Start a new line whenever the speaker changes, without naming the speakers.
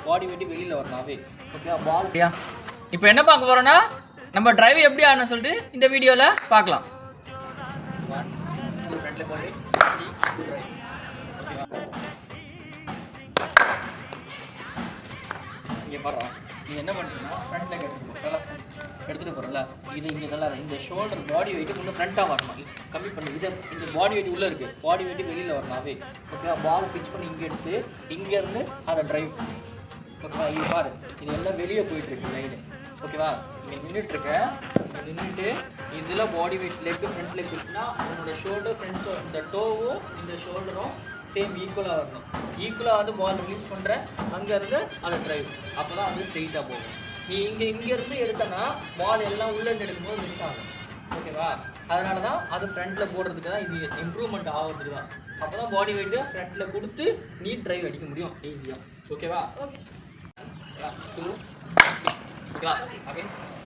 Body weight வெளியில் வரலாவே. ஓகேவா? பால் இப்போ என்ன பார்க்க போகிறோன்னா நம்ம டிரைவ் எப்படி ஆடணும்னு சொல்லிட்டு இந்த வீடியோவில் பார்க்கலாம். ஃப்ரண்ட்டில் போய் இங்கே பாடுறோம். நீங்கள் என்ன பண்ணுறீங்கன்னா ஃப்ரண்ட் லெக் எடுத்துகிட்டு போகிறோம்ல, இது இங்கே நல்லா இந்த ஷோல்டர் பாடி வெயிட்டு இன்னும் ஃப்ரண்ட்டாக வரணும். கம்மி பண்ணி இதை இந்த பாடி வெயிட் உள்ளே இருக்குது, பாடி வெயிட்டு வெளியில் வரலாவே. ஓகேவா? பால் பிச் பண்ணி இங்கே எடுத்து இங்கேருந்து அதை ட்ரைவ். ஓகேவா? இது பாரு, இது எல்லாம் வெளியே போயிட்டுருக்கு லைனு. ஓகேவா? இங்கே நின்றுட்டுருக்கேன், நின்றுட்டு இதில் body weight leg front leg இருக்குன்னா உங்களோட ஷோல்டர் ஃப்ரண்ட்ஸோ இந்த டோவும் இந்த ஷோல்டரும் சேம் ஈக்குவலாக வரணும். ஈக்குவலாக வந்து பால் ரிலீஸ் பண்ணுறேன், அங்கேருந்து அதை ட்ரைவ். அப்போ தான் வந்து ஸ்ட்ரெயிட்டாக போகும். நீ இங்கேருந்து எடுத்தனா பால் எல்லாம் உள்ளே எடுக்கும்போது மிஸ் ஆகும். ஓகேவா? அதனால தான் அது ஃப்ரண்ட்டில் போடுறதுக்கு தான் இது இம்ப்ரூவ்மெண்ட் ஆகிறதுக்கு தான். அப்போ தான் பாடி வெயிட்டு ஃப்ரண்ட்டில் கொடுத்து நீ ட்ரைவ் அடிக்க முடியும் ஈஸியாக. ஓகேவா? ஓகே. 2 ஓகே.